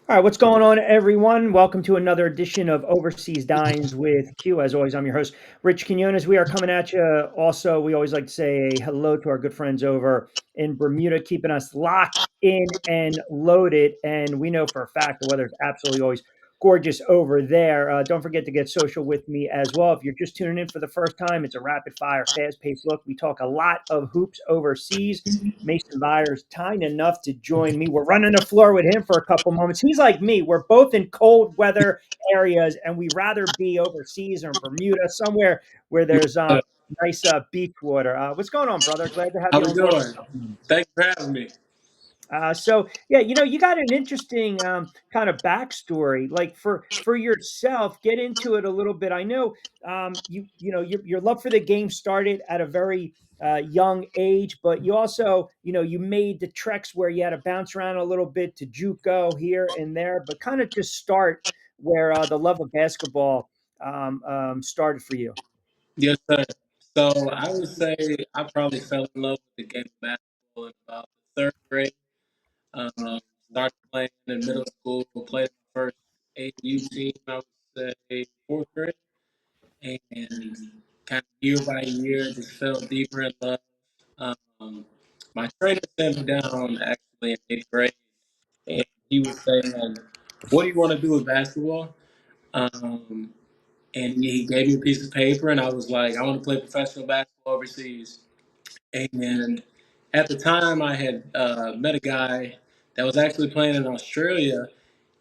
All right, what's going on, everyone? Welcome to another edition of Overseas Dines with Q. As always, I'm your host, Rich Quinones. We are coming at you. Also, we always like to say hello to our good friends over in Bermuda, keeping us locked in and loaded. And we know for a fact the weather is absolutely always gorgeous over there. Don't forget to get social with me as well. If you're just tuning in for the first time, it's a rapid fire, fast paced look. We talk a lot of hoops overseas. Mason Vires, kind enough to join me. We're running the floor with him for a couple moments. He's like me. We're both in cold weather areas, and we rather be overseas or in Bermuda, somewhere where there's nice beach water. What's going on, brother? Glad to have How you we on board. doing? Thanks for having me. So yeah, you got an interesting kind of backstory, like for yourself. Get into it a little bit. I know your love for the game started at a very young age, but you also you made the treks where you had to bounce around a little bit to JUCO here and there, but kind of just start where the love of basketball started for you. Yes, sir. So I would say I probably fell in love with the game of basketball in about the third grade. Um, Started playing in middle school, played my first AU team, I would say fourth grade, and kind of year by year just fell deeper in love. Um, my trainer sat me down actually in eighth grade, and he was saying, "What do you want to do with basketball?" Um, and he gave me a piece of paper, and I was like, I want to play professional basketball overseas. And at the time, I had met a guy that was actually playing in Australia,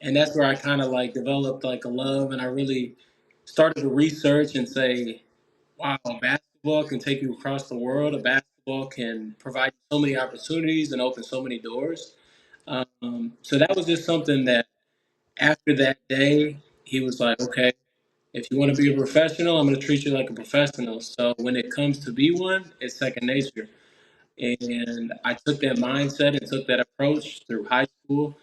and that's where I kind of like developed like a love, and I really started to research and say, wow, basketball can take you across the world. A basketball can provide so many opportunities and open so many doors. So that was just something that after that day, he was like, okay, if you want to be a professional, I'm going to treat you like a professional. So when it comes to be one, it's second nature. And I took that mindset and took that approach through high school.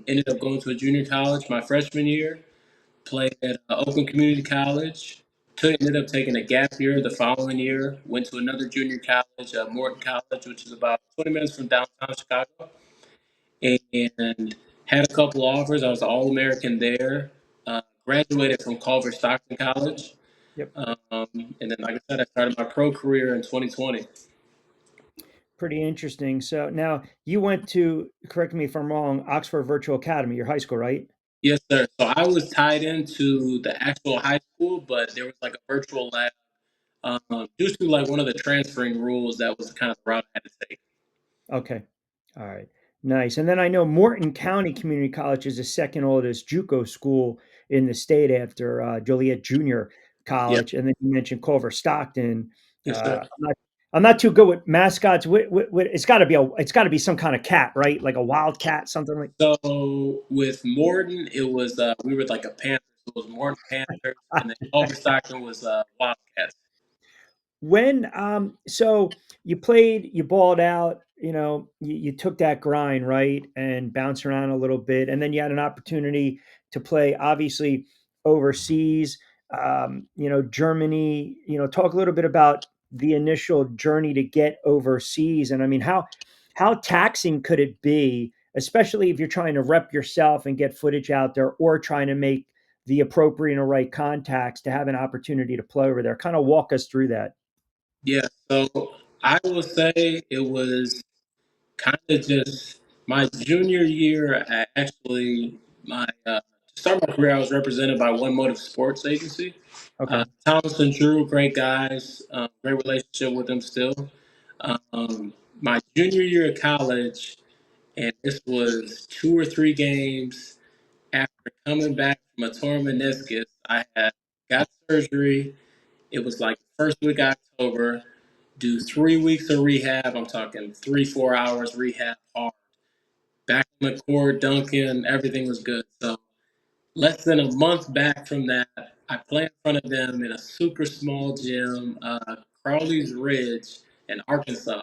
Ended up going to a junior college my freshman year, played at Oakland Community College, ended up taking a gap year the following year, went to another junior college, Morton College, which is about 20 minutes from downtown Chicago, and had a couple offers. I was an All American there. Graduated from Culver Stockton College, Yep. and then, like I said, I started my pro career in 2020. Pretty interesting. So now you went to, correct me if I'm wrong, Oxford Virtual Academy, your high school, right? Yes, sir. So I was tied into the actual high school, but there was like a virtual lab due to like one of the transferring rules. That was kind of the route I had to take. Okay. All right. Nice. And then I know Morton County Community College is the second oldest JUCO school in the state after Joliet Junior Yeah. College. And then you mentioned Culver Stockton. Yes, sir. I'm not too good with mascots. It's got to be it's got to be some kind of cat, right? Like a wild cat, something like. So with Morton, it was we were like a Panthers. It was Morton Panthers, and then Culver Stockton was Wildcats. When so you played, you balled out, you took that grind, right, and bounced around a little bit, and then you had an opportunity to play obviously overseas, Germany. Talk a little bit about the initial journey to get overseas. And I mean, how taxing could it be, especially if you're trying to rep yourself and get footage out there, or trying to make the appropriate and right contacts to have an opportunity to play over there. Kind of walk us through that. Yeah. So I will say it was kind of just my junior year. Actually, my to start my career, I was represented by One Motive Sports Agency. Okay. Thomas and Drew, great guys, great relationship with them still. My junior year of college, and this was two or three games after coming back from a torn meniscus. I had got surgery. It was like first week of October. Do 3 weeks of rehab. I'm talking 3-4 hours rehab hard. Back on the court, dunking, everything was good. So less than a month back from that, I play in front of them in a super small gym, Crowley's Ridge in Arkansas.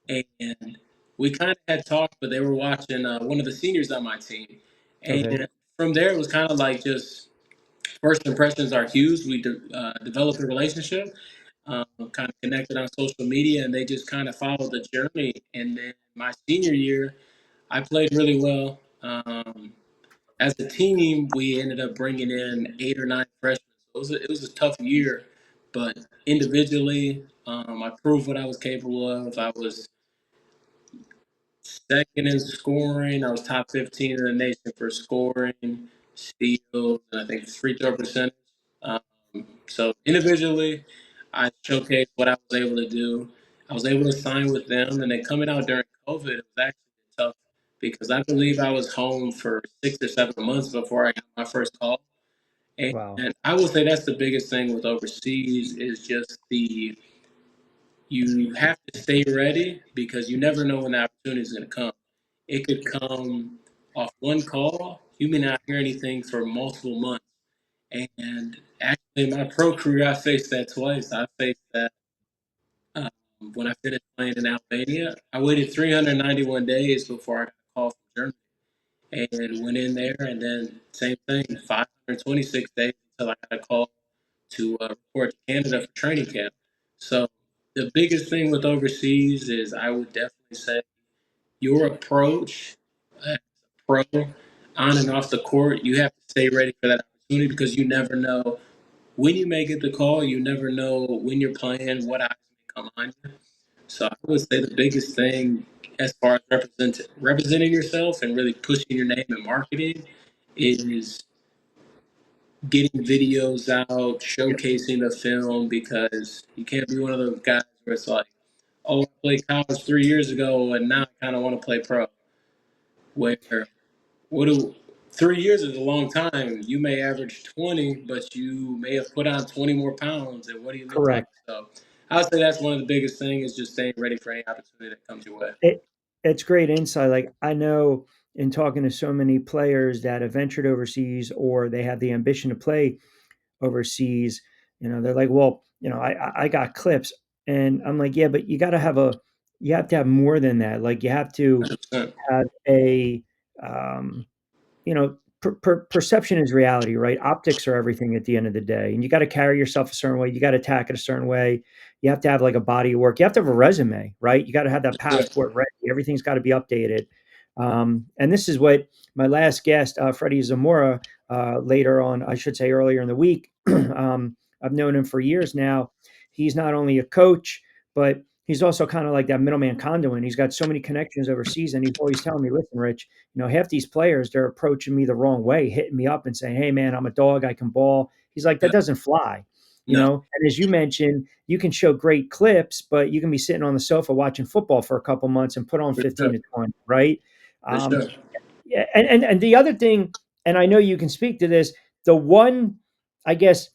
And we kind of had talked, but they were watching one of the seniors on my team. Okay. And from there, it was kind of like just first impressions are huge. We developed a relationship, kind of connected on social media, and they just kind of followed the journey. And then my senior year, I played really well. as a team, we ended up bringing in 8 or 9 freshmen. So it was a tough year, but individually, I proved what I was capable of. I was second in scoring. I was top 15 in the nation for scoring, steals, and I think free throw percentage. Um, so individually, I showcased what I was able to do. I was able to sign with them, and then coming out during COVID, it was actually tough because I believe I was home for 6 or 7 months before I got my first call. And Wow. I would say that's the biggest thing with overseas is just you have to stay ready because you never know when the opportunity is going to come. It could come off one call. You may not hear anything for multiple months. And actually, in my pro career, I faced that twice. I faced that um, when I finished playing in Albania. I waited 391 days before I got a call from Germany and went in there. And then, same thing, 526 days until I got a call to report to Canada for training camp. So the biggest thing with overseas is I would definitely say your approach as a pro on and off the court, you have to stay ready for that opportunity because you never know when you may get the call. You never know when you're playing, what eyes may come on you. So I would say the biggest thing as far as representing yourself and really pushing your name and marketing is getting videos out, Yep. showcasing the film because you can't be one of those guys where it's like, oh, I played college 3 years ago and now I kind of want to play pro. Where what do 3 years is a long time. You may average 20, but you may have put on 20 more pounds. And what do you look like? Correct. So I would say that's one of the biggest things is just staying ready for any opportunity that comes your way. It it's great insight. Like, I know in talking to so many players that have ventured overseas or they have the ambition to play overseas, they're like, "Well, I got clips." And I'm like, "Yeah, but you have to have more than that. Like, you have to 100%. have um, perception is reality, right? Optics are everything at the end of the day, and you got to carry yourself a certain way. You got to attack it a certain way. You have to have like a body of work. You have to have a resume, right? You got to have that Yes, passport ready. Everything's got to be updated. And this is what my last guest, Freddie Zamora, later on, I should say earlier in the week. I've known him for years now. He's not only a coach, but he's also kind of like that middleman conduit. He's got so many connections overseas, and he's always telling me, "Listen, Rich, half these players, they're approaching me the wrong way, hitting me up and saying, 'Hey, man, I'm a dog. I can ball.'" He's like, "That doesn't fly." no, And as you mentioned, you can show great clips, but you can be sitting on the sofa watching football for a couple months and put on for 15 sure. to 20, right? For Um, sure. yeah, and the other thing, and I know you can speak to this, the one, I guess,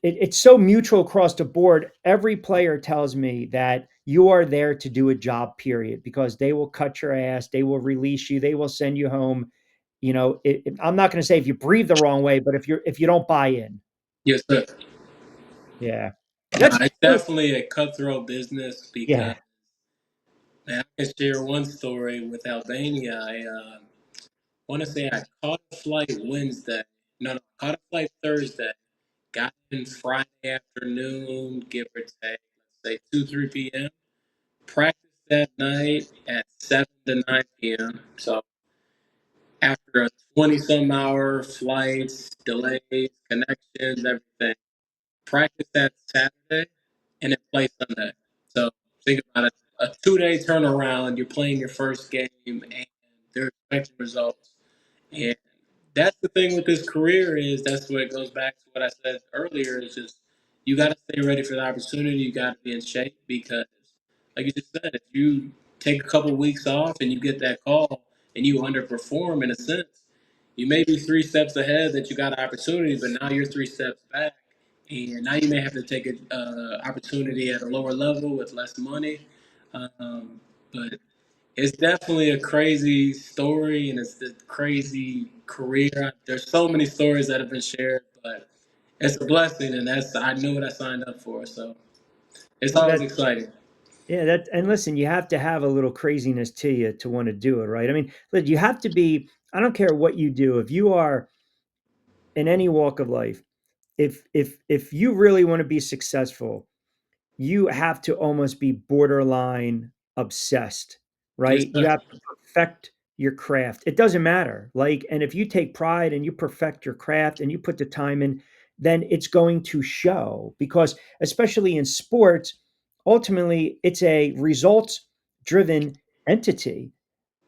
it's so mutual across the board. Every player tells me that you are there to do a job, period, because they will cut your ass, they will release you, they will send you home. I'm not going to say if you breathe the wrong way, but if you don't buy in, Yes, sir. yeah, No, that's it's definitely a cutthroat business because yeah, man, I can share one story with Albania. I want to say I caught a flight Wednesday. No, no, caught a flight Thursday. Got in Friday afternoon, give or take, let's say 2, 3 p.m. Practiced that night at 7 to 9 p.m. So after a 20 some hour flights, delays, connections, everything, practice that Saturday and then play Sunday. So think about it, a 2 day turnaround. You're playing your first game and they're expecting results. And that's the thing with this career is that's what it goes back to what I said earlier. Is just you got to stay ready for the opportunity. You got to be in shape because, like you just said, if you take a couple weeks off and you get that call and you underperform in a sense, you may be 3 steps ahead that you got an opportunity, but now you're 3 steps back, and now you may have to take an opportunity at a lower level with less money. But it's definitely a crazy story and it's a crazy career. There's so many stories that have been shared, but it's a blessing, and that's I knew what I signed up for. So it's always that exciting. yeah, that and listen, you have to have a little craziness to you to want to do it, right? I mean, look, you have to be. I don't care what you do. If you are in any walk of life, if you really want to be successful, you have to almost be borderline obsessed, Yes, right? You sir. have to perfect your craft. It doesn't matter. Like, and if you take pride and you perfect your craft and you put the time in, then it's going to show because, especially in sports, ultimately it's a results driven entity.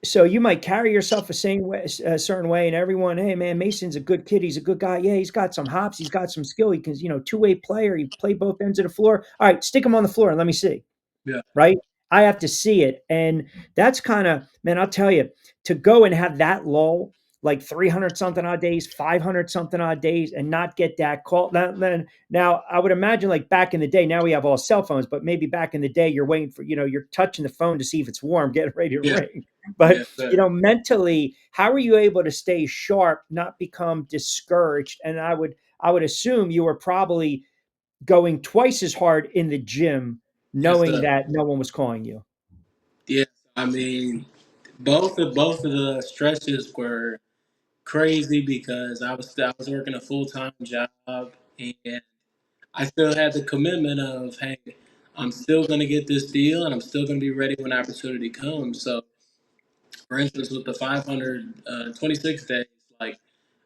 So you might carry yourself a certain way, and everyone, hey man, Mason's a good kid. He's a good guy. Yeah, he's got some hops. He's got some skill. He can, two-way player. He play both ends of the floor. All right, stick him on the floor and let me see. Yeah. Right? I have to see it. And that's kind of, man, I'll tell you, to go and have that lull, like 300 something odd days, 500 something odd days, and not get that call. Now, I would imagine like back in the day, now we have all cell phones, but maybe back in the day, you're waiting for, you're touching the phone to see if it's warm, getting ready to Yeah. ring. But, Yes, sir. mentally, how are you able to stay sharp, not become discouraged? And I would assume you were probably going twice as hard in the gym, Yes, knowing sir. that no one was calling you. Yes. I mean, both of the stretches were crazy because I was working a full-time job, and I still had the commitment of, hey, I'm still going to get this deal and I'm still going to be ready when opportunity comes. So, for instance, with the 526 days, like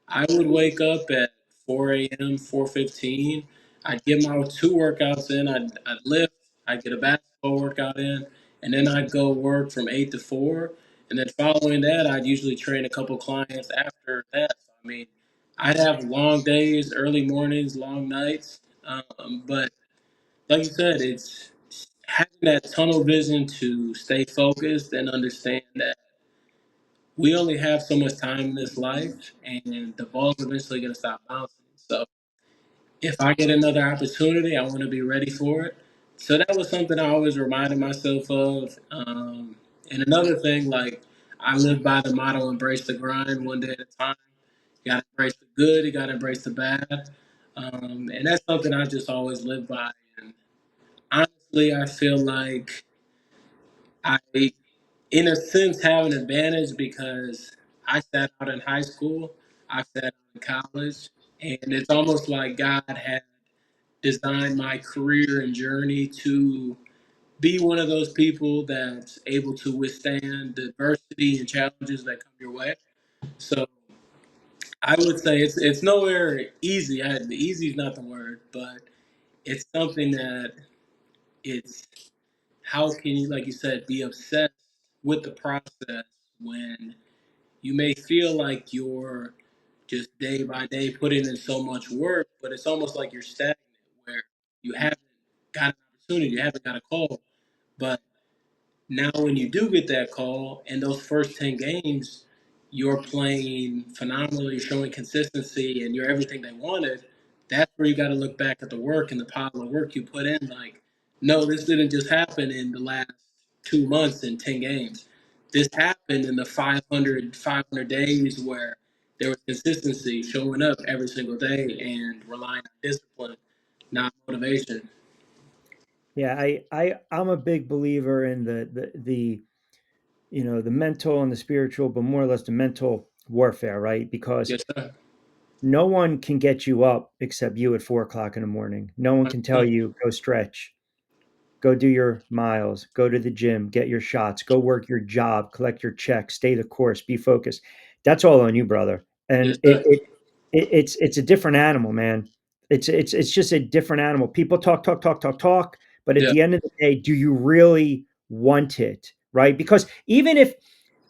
I would wake up at 4 a.m., 4:15. I'd get my two workouts in. I'd lift. I'd get a basketball workout in, and then I'd go work from 8 to 4. And then following that, I'd usually train a couple clients after that. So, I mean, I'd have long days, early mornings, long nights. But like you said, it's having that tunnel vision to stay focused and understand that we only have so much time in this life, and the ball's eventually going to stop bouncing. So if I get another opportunity, I want to be ready for it. So that was something I always reminded myself of. And another thing, like I live by the motto, embrace the grind one day at a time. You got to embrace the good, you got to embrace the bad. And that's something I just always live by. And honestly, I feel like I, in a sense, have an advantage because I sat out in high school, I sat out in college, and it's almost like God had designed my career and journey to be one of those people that's able to withstand the adversity and challenges that come your way. So I would say it's nowhere easy. The easy is not the word, but it's something that it's how can you, like you said, be obsessed with the process when you may feel like you're just day by day putting in so much work, but it's almost like you're stagnant where you haven't got an opportunity, you haven't got a call. But now, when you do get that call in those first 10 games, you're playing phenomenally, showing consistency, and you're everything they wanted. That's where you got to look back at the work and the pile of work you put in. Like, no, this didn't just happen in the last 2 months and 10 games. This happened in the 500 days where there was consistency, showing up every single day and relying on discipline, not motivation. Yeah, I'm a big believer in the mental and the spiritual, but more or less the mental warfare, right? Because Yes, sir. no one can get you up except you at 4 o'clock in the morning. No one can tell 100%. you go stretch, go do your miles, go to the gym, get your shots, go work your job, collect your check, stay the course, be focused. That's all on you, brother. Yes, And sir. it's a different animal, man. It's just a different animal. People talk, talk, talk, talk, talk, but at Yeah. the end of the day, do you really want it, right? Because even if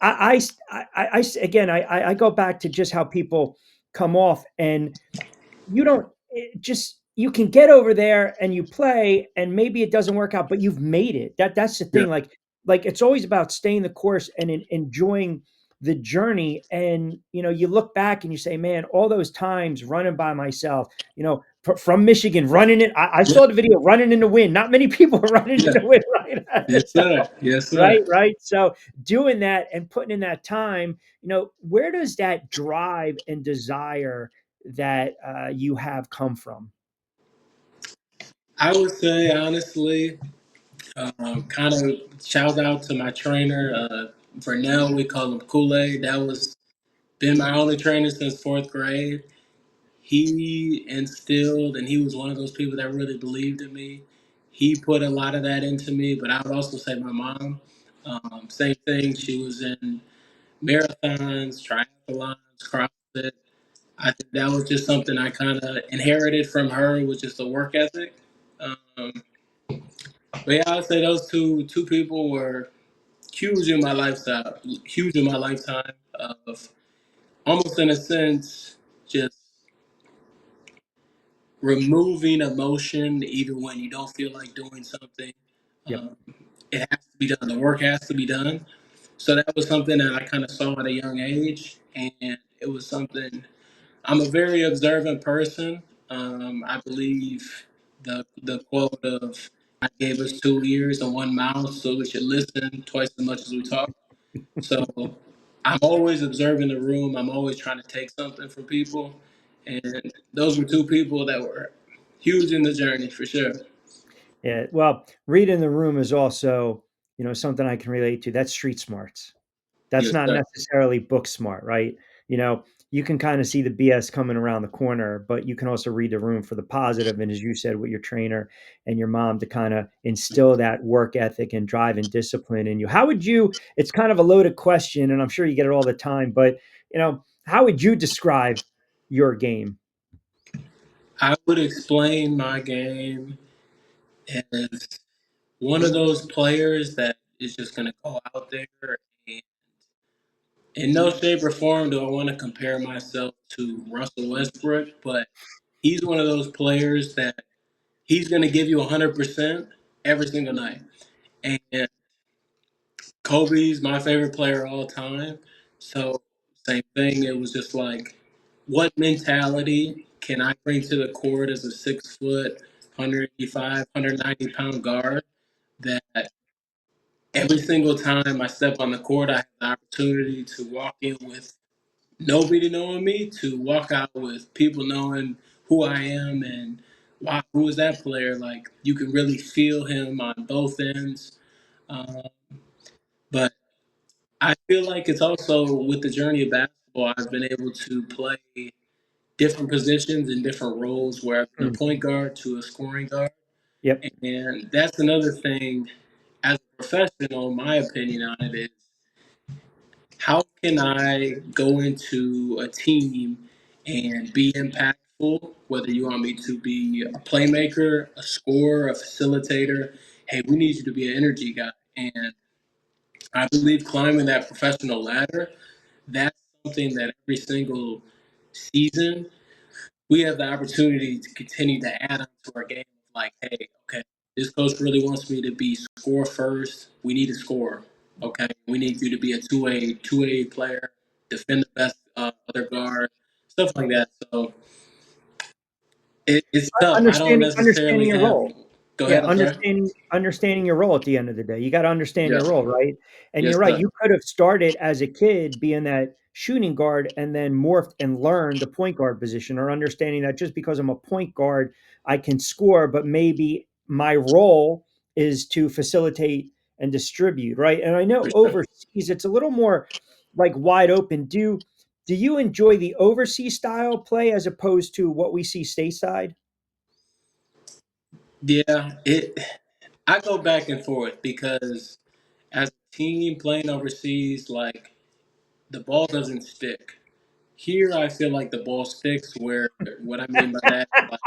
again, I go back to just how people come off, and you don't just you can get over there and you play and maybe it doesn't work out, but you've made it. That's the Yeah. thing. Like it's always about staying the course and enjoying the journey. And you look back and you say, man, all those times running by myself, from Michigan, running it. I Yeah. saw the video running in the wind. Not many people are running in Yeah. the wind, right? Yes, sir. Yes, sir. Right. So doing that and putting in that time, where does that drive and desire that you have come from? I would say honestly, kind of shout out to my trainer, Vernell. We call him Kool Aid. That was been my only trainer since fourth grade. He instilled, and he was one of those people that really believed in me. He put a lot of that into me, but I would also say my mom. Same thing. She was in marathons, triathlons, CrossFit. I think that was just something I kind of inherited from her, was just a work ethic. Um, but yeah, I would say those two people were huge in my lifestyle, huge in my lifetime. Of almost in a sense, just removing emotion even when you don't feel like doing something. Yep. Um, it has to be done. The work has to be done. So that was something that I kind of saw at a young age, and it was something. I'm a very observant person. I believe the quote of "God gave us 2 ears and one mouth, so we should listen twice as much as we talk." So I'm always observing the room. I'm always trying to take something from people, and those were two people that were huge in the journey for sure. Yeah, well, reading the room is also, something I can relate to. That's street smarts. That's Yes, not sir. necessarily book smart, right? You know, you can kind of see the BS coming around the corner, but you can also read the room for the positive. And as you said, with your trainer and your mom to kind of instill that work ethic and drive and discipline in you. How would you, it's kind of a loaded question, and I'm sure you get it all the time, but, how would you describe your game? I would explain my game as one of those players that is just going to go out there, and in no shape or form do I want to compare myself to Russell Westbrook, but he's one of those players that he's going to give you 100% every single night. And Kobe's my favorite player of all time. So, same thing. It was just like, what mentality can I bring to the court as a 6 foot, 185, 190 pound guard that every single time I step on the court, I have the opportunity to walk in with nobody knowing me, to walk out with people knowing who I am and wow, who is that player? Like, you can really feel him on both ends. Um, but I feel like it's also with the journey of basketball, I've been able to play different positions and different roles where I've been a Mm, point guard to a scoring guard. yep. And that's another thing as a professional, my opinion on it is how can I go into a team and be impactful, whether you want me to be a playmaker, a scorer, a facilitator. Hey, we need you to be an energy guy. And I believe climbing that professional ladder, that's something that every single season we have the opportunity to continue to add on to our game. Like, hey, okay, this coach really wants me to be score first. We need a scorer. Okay, we need you to be a two A player, defend the best other guard, stuff like that. So it's tough. I don't Understanding necessarily your have. role. Go Yeah, ahead. I'm sorry. understanding your role at the end of the day. You gotta understand your Yes. role, right? And Yes, you're right, sir. you could have started as a kid being that shooting guard and then morphed and learned the point guard position, or understanding that just because I'm a point guard, I can score, but maybe my role is to facilitate and distribute, right? And I know For sure. overseas it's a little more like wide open. Do you enjoy the overseas style play as opposed to what we see stateside? Yeah. It. I go back and forth because as a team playing overseas, like the ball doesn't stick. Here, I feel like the ball sticks. Where what I mean by that, like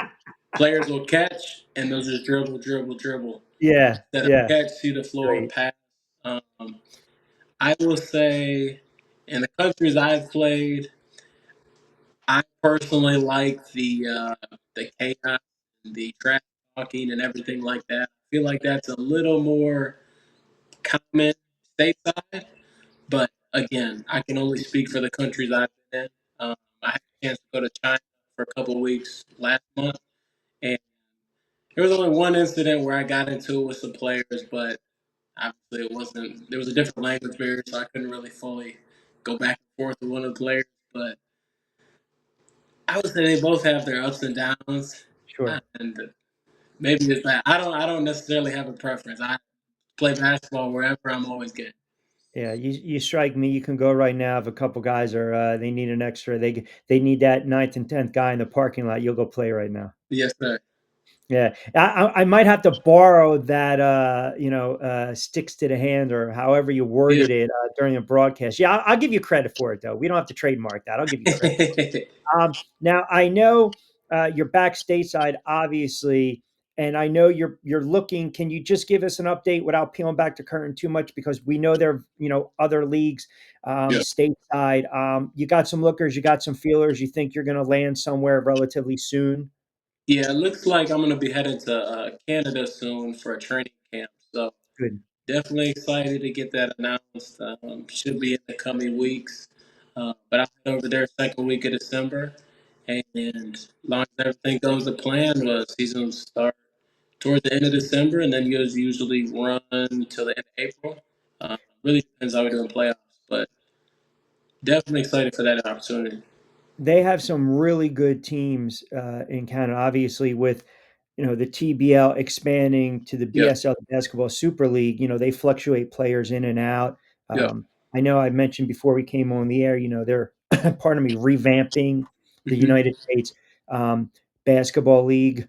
players will catch and they'll just dribble, dribble, dribble Yeah, instead of yeah, catch, see the floor, great. pass. Um, I will say, in the countries I've played, I personally like the chaos, the trash talking, and everything like that. I feel like that's a little more common stateside. But again, I can only speak for the countries I've been in. I had a chance to go to China for a couple of weeks last month, and there was only one incident where I got into it with some players, but obviously it wasn't. There was a different language barrier, so I couldn't really fully go back and forth with one of the players. But I would say they both have their ups and downs, Sure. and maybe it's that I don't necessarily have a preference. I play basketball wherever. I'm always good. Yeah, you strike me. You can go right now if a couple guys are they need an extra. They need that ninth and 10th guy in the parking lot. You'll go play right now. Yes, sir. Yeah, I might have to borrow that, sticks to the hand or however you Yeah. worded it, during the broadcast. Yeah, I'll give you credit for it, though. We don't have to trademark that. I'll give you credit. Now I know, you're back stateside, obviously, and I know you're looking. Can you just give us an update without peeling back the curtain too much? Because we know there are, other leagues, Yeah. stateside. You got some lookers, you got some feelers. You think you're going to land somewhere relatively soon? Yeah, it looks like I'm gonna be headed to Canada soon for a training camp. So Good. definitely excited to get that announced. Should be in the coming weeks. But I'll head over there second week of December, and as long as everything goes to plan, the season will start towards the end of December, and then you usually run till the end of April. Really depends how we do in playoffs, but definitely excited for that opportunity. They have some really good teams, in Canada, obviously, with, the TBL expanding to the Yeah, BSL, the Basketball Super League. They fluctuate players in and out. yeah, I know I mentioned before we came on the air, they're, pardon me, revamping the hmm United States, um, Basketball League.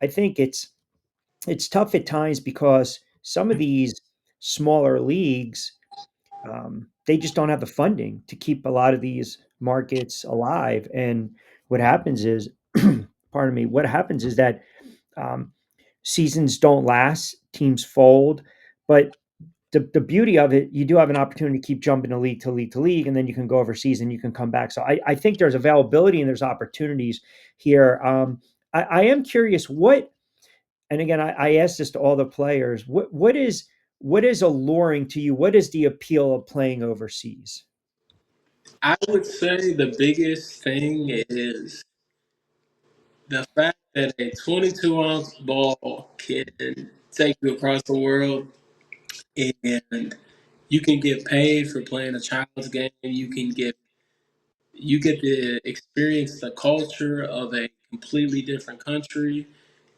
I think it's tough at times because some of these smaller leagues, they just don't have the funding to keep a lot of these markets alive. And what happens is, pardon me, what happens is that, um, seasons don't last, teams fold. But the beauty of it, you do have an opportunity to keep jumping to league to league to league, and then you can go overseas and you can come back. So I think there's availability and there's opportunities here. I am curious and again, I asked this to all the players, what is alluring to you? What is the appeal of playing overseas? I would say the biggest thing is the fact that a 22-ounce ball can take you across the world, and you can get paid for playing a child's game. You get to experience the culture of a completely different country.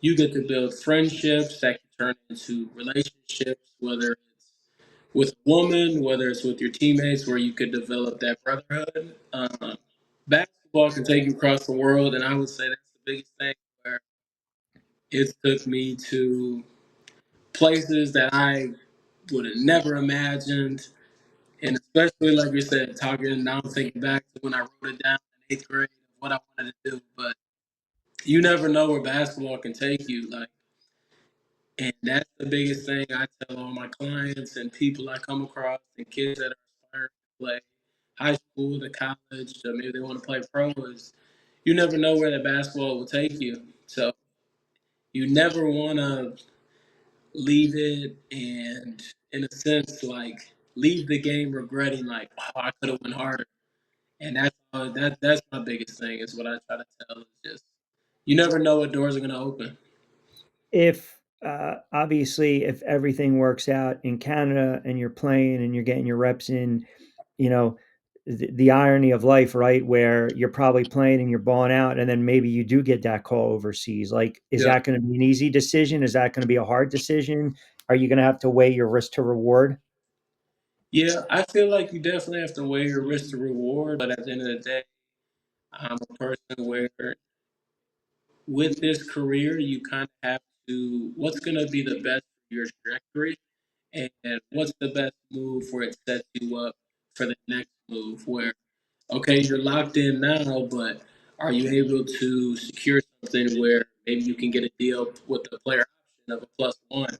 You get to build friendships that can turn into relationships, whether it's with a woman, whether it's with your teammates, where you could develop that brotherhood. Basketball can take you across the world, and I would say that's the biggest thing where it took me to places that I would have never imagined. And especially, like you said, talking now, thinking back to when I wrote it down in eighth grade of what I wanted to do. But you never know where basketball can take you. And that's the biggest thing I tell all my clients and people I come across and kids that are aspiring to play high school to college, or maybe they want to play pro, is you never know where the basketball will take you. So you never want to leave it and, in a sense, like leave the game regretting, like, oh, I could have went harder. And that's my biggest thing is what I try to tell is just you never know what doors are going to open. If obviously, if everything works out in Canada and you're playing and you're getting your reps in, you know, the irony of life, right? Where you're probably playing and you're balling out, and then maybe you do get that call overseas. Like, is Yeah. that going to be an easy decision? Is that going to be a hard decision? Are you going to have to weigh your risk to reward? Yeah, I feel like you definitely have to weigh your risk to reward, but at the end of the day, I'm a person where with this career, you kind of have to what's going to be the best for your trajectory and what's the best move for it sets you up for the next move where okay, you're locked in now, but are you able to secure something where maybe you can get a deal with the player option of a plus one?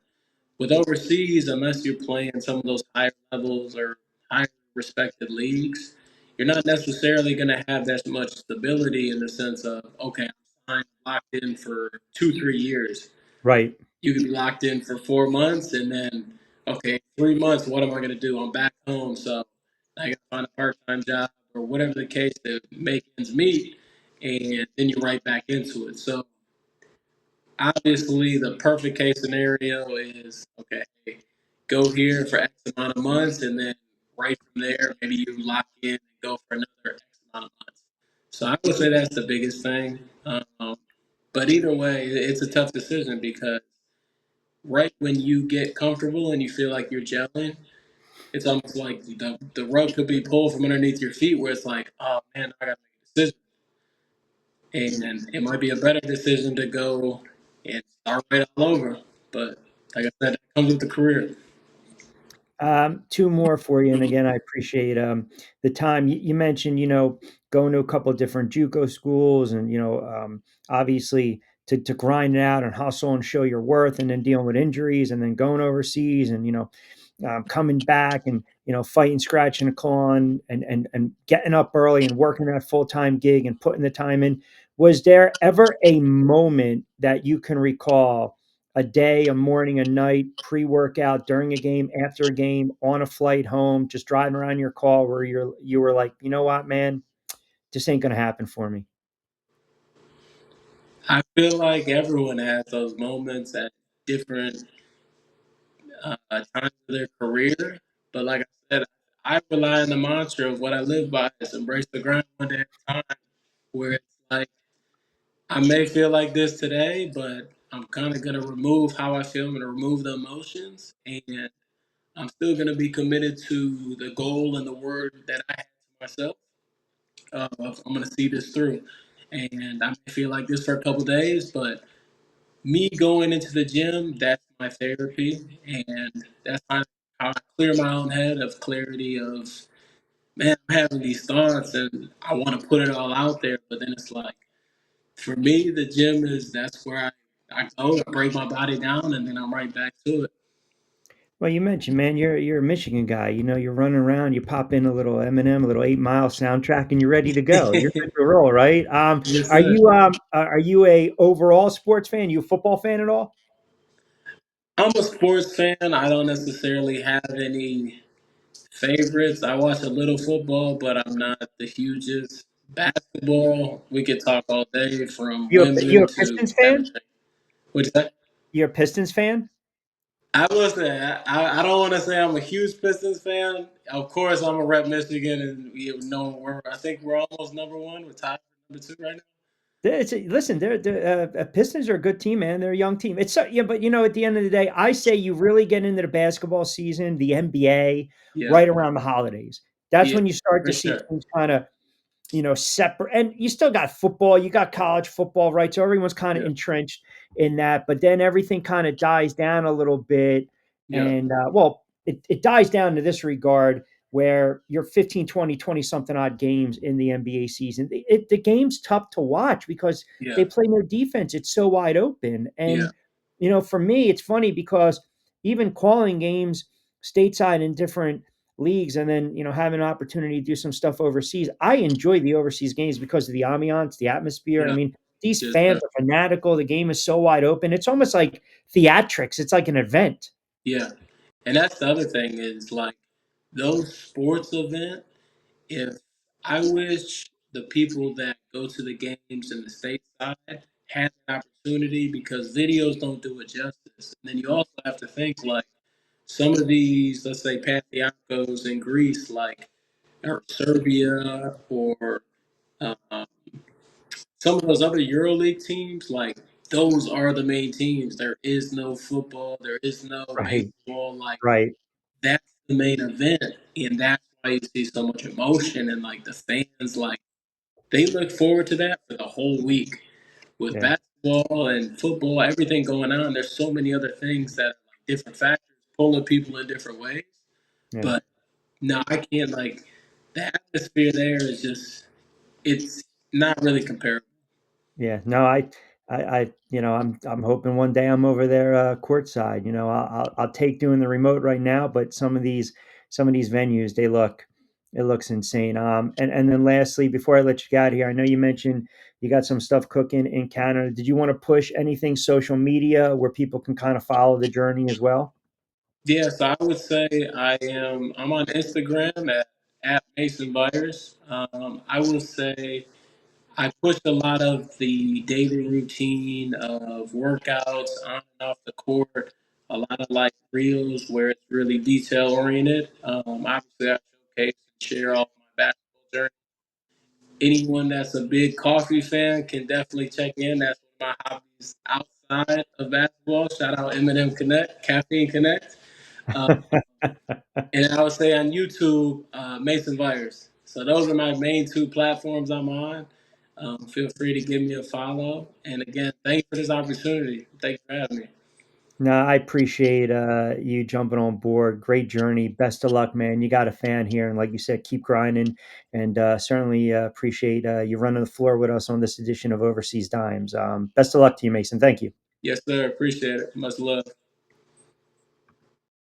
With overseas, unless you're playing some of those higher levels or higher respected leagues, you're not necessarily going to have that much stability in the sense of, okay, I'm signed, locked in for 2, 3 years. Right. You could be locked in for 4 months and then, okay, 3 months, what am I going to do? I'm back home. So I got to find a part time job or whatever the case to make ends meet. And then you're right back into it. So obviously, the perfect case scenario is okay, go here for X amount of months, and then right from there, maybe you lock in and go for another X amount of months. So I would say that's the biggest thing. But either way, it's a tough decision because right when you get comfortable and you feel like you're gelling, it's almost like the rug could be pulled from underneath your feet where it's like, oh man, I got to make a decision. And it might be a better decision to go and start right all over. But like I said, that comes with the career. Two more for you, and again, I appreciate the time. You mentioned, going to a couple of different JUCO schools, and obviously to grind it out and hustle and show your worth, and then dealing with injuries, and then going overseas, and coming back and fighting, scratching a claw, and getting up early and working that full time gig and putting the time in. Was there ever a moment that you can recall? A day, a morning, a night, pre-workout, during a game, after a game, on a flight home, just driving around your car where you were like, you know what, man, this ain't gonna happen for me. I feel like everyone has those moments at different times of their career. But like I said, I rely on the mantra of what I live by is embrace the grind one day at a time. Where it's like I may feel like this today, but I'm kind of gonna remove how I feel. I'm gonna remove the emotions, and I'm still gonna be committed to the goal and the word that I have to myself. I'm gonna see this through, and I may feel like this for a couple days, but me going into the gym, that's my therapy, and that's how I clear my own head of clarity of, man, I'm having these thoughts and I want to put it all out there, but then it's like, for me, the gym is that's where I go, I break my body down, and then I'm right back to it. Well, you mentioned, man, you're a Michigan guy. You're running around, you pop in a little Eminem, a little 8 Mile soundtrack, and you're ready to go. You're good to roll, right? Yes, sir. Are you a overall sports fan? You a football fan at all? I'm a sports fan. I don't necessarily have any favorites. I watch a little football, but I'm not the hugest. Basketball, we could talk all day from You women a to Pistons fan? everything. What's that? You're a Pistons fan? I will say I don't want to say I'm a huge Pistons fan. Of course, I'm a rep Michigan, and I think we're almost number one. We're tied for number two right now. Listen, Pistons are a good team, man. They're a young team. It's so, yeah, but at the end of the day, I say you really get into the basketball season, the NBA, Yeah, right around the holidays. That's yeah, when you start for to see sure. teams kind of separate. And you still got football, you got college football, right? So everyone's kind of Yeah, entrenched in that. But then everything kind of dies down a little bit. yeah, And well, it dies down to this regard where you're 15, 20 something odd games in the NBA season. The game's tough to watch because yeah, they play no defense. It's so wide open. yeah, And, for me, it's funny because even calling games stateside in different leagues and then having an opportunity to do some stuff overseas, I enjoy the overseas games because of the ambiance, the atmosphere. I yeah. mean, these Yes, fans sir. are fanatical. The game is so wide open. It's almost like theatrics. It's like an event. Yeah, and that's the other thing is like those sports events. If I wish the people that go to the games in the stateside had an opportunity because videos don't do it justice. And then you also have to think like some of these, let's say Panathinaikos in Greece, like or Serbia or um, some of those other EuroLeague teams, like those are the main teams. There is no football, there is no Right. baseball. Like Right. that's the main event, and that's why you see so much emotion and like the fans, like they look forward to that for the whole week. With Yeah. basketball and football, everything going on, there's so many other things that are like different factors pulling people in different ways. Yeah. But no, I can't like the atmosphere there is just it's not really comparable. Yeah, no, I'm hoping one day I'm over there courtside. I'll take doing the remote right now, but some of these venues, it looks insane. And then lastly, before I let you get out of here, I know you mentioned you got some stuff cooking in Canada. Did you want to push anything social media where people can kind of follow the journey as well? Yes, I would say I'm on Instagram at Mason Vires. I will say I push a lot of the daily routine of workouts on and off the court, a lot of like reels where it's really detail oriented. Obviously, I showcase and share all my basketball journey. Anyone that's a big coffee fan can definitely check in. That's one of my hobbies outside of basketball. Shout out Eminem Connect, Caffeine Connect. Uh, and I would say on YouTube, Mason Vires. So those are my main two platforms I'm on. Feel free to give me a follow. And again, thank you for this opportunity. Thank you for having me. No, I appreciate you jumping on board. Great journey. Best of luck, man. You got a fan here, and like you said, keep grinding. And certainly appreciate you running the floor with us on this edition of Overseas Dimes. Best of luck to you, Mason. Thank you. Yes, sir. Appreciate it. Much love.